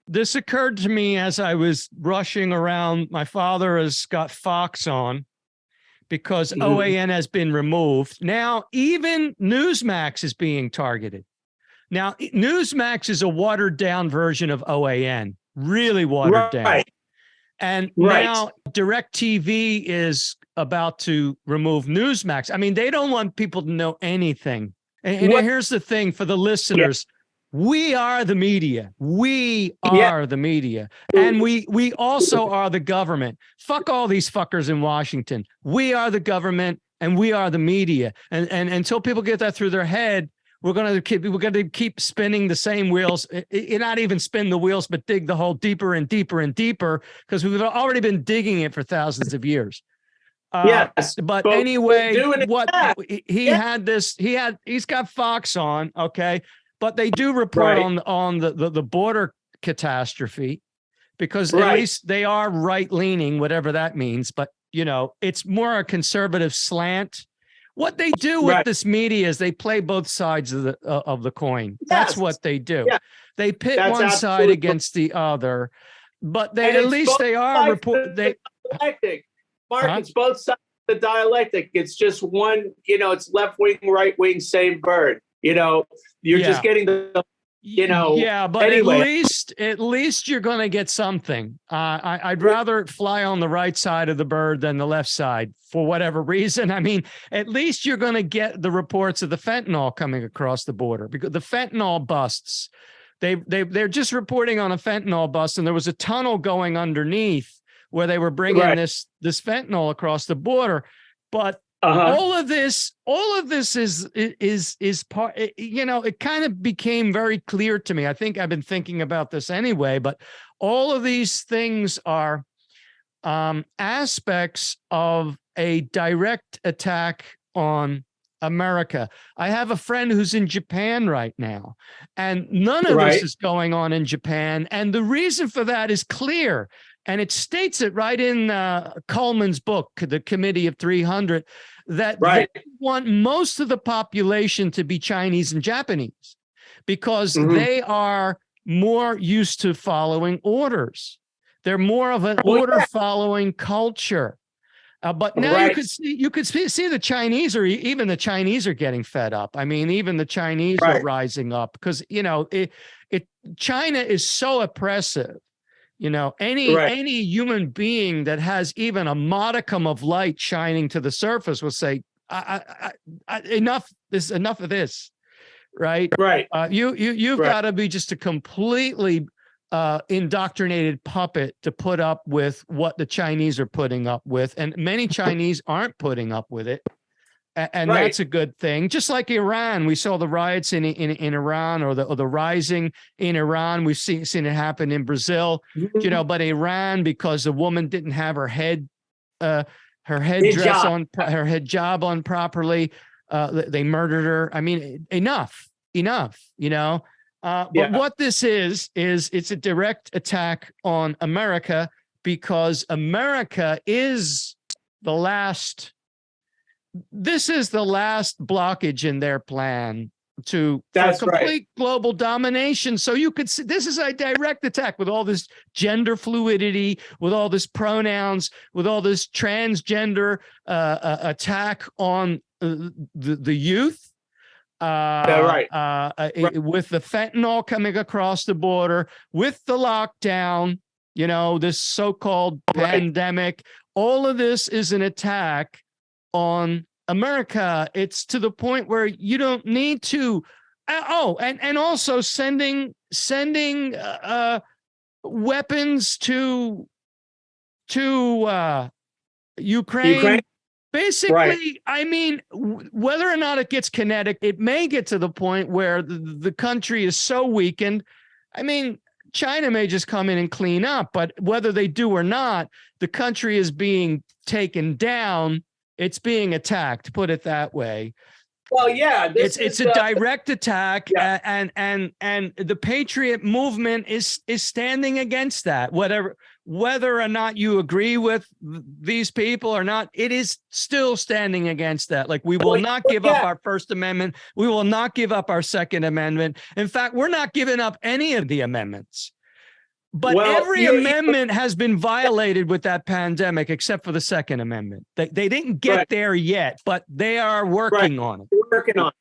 This occurred to me as I was rushing around. My father has got Fox on because OAN has been removed. Now, even Newsmax is being targeted. Now, Newsmax is a watered down version of OAN, really watered down. And now DirecTV is about to remove Newsmax. I mean, they don't want people to know anything. And here's the thing for the listeners. We are the media. We are the media. And we also are the government. Fuck all these fuckers in Washington. We are the government and we are the media. And until people get that through their head, we're going to keep spinning the same wheels. Not even spin the wheels, but dig the hole deeper and deeper and deeper, because we've already been digging it for thousands of years. But anyway, he's got Fox on. Okay. But they do report on the border catastrophe, because at least they are right leaning, whatever that means. But, you know, it's more a conservative slant. What they do with this media is they play both sides of the coin. That's what they do. Yeah. They pit one side against the other, but at least they are reporting. Mark, it's both sides of the dialectic. It's just one, you know, it's left wing, right wing, same bird. You know, you're just getting the, you know. Yeah, but anyway. at least you're going to get something. I'd rather fly on the right side of the bird than the left side for whatever reason. I mean, at least you're going to get the reports of the fentanyl coming across the border, because the fentanyl busts, they're just reporting on a fentanyl bust, and there was a tunnel going underneath where they were bringing this fentanyl across the border. But all of this is part, you know, it kind of became very clear to me. I think I've been thinking about this anyway, but all of these things are aspects of a direct attack on America. I have a friend who's in Japan right now, and none of this is going on in Japan. And the reason for that is clear. And it states it right in Coleman's book, The Committee of 300, that they want most of the population to be Chinese and Japanese, because they are more used to following orders. They're more of an order-following culture. But now you could see the Chinese, or even the Chinese are getting fed up. I mean, even the Chinese are rising up, because, you know, China is so oppressive. You know, any human being that has even a modicum of light shining to the surface will say, enough of this, right? You've got to be just a completely indoctrinated puppet to put up with what the Chinese are putting up with, and many Chinese aren't putting up with it. And that's a good thing. Just like Iran, we saw the riots in Iran, or the rising in Iran. We've seen it happen in Brazil, you know. But Iran, because the woman didn't have her headdress on, her hijab on properly, they murdered her. I mean, enough, you know. But what this is it's a direct attack on America, because America is the last. This is the last blockage in their plan for complete global domination. So you could see this is a direct attack with all this gender fluidity, with all this pronouns, with all this transgender attack on the youth. With the fentanyl coming across the border, with the lockdown, you know, this so-called pandemic. All of this is an attack on America. It's to the point where you don't need to. And also sending weapons to Ukraine. Basically, I mean, whether or not it gets kinetic, it may get to the point where the country is so weakened. I mean, China may just come in and clean up, but whether they do or not, the country is being taken down. It's being attacked, put it that way. Well, yeah, it's a direct attack, and the Patriot movement is standing against that. Whether or not you agree with these people or not, it is still standing against that. Like, we will not give up our First Amendment. We will not give up our Second Amendment. In fact, we're not giving up any of the amendments. But every amendment has been violated with that pandemic, except for the Second Amendment. They didn't get there yet, but they are working on it. Working on it.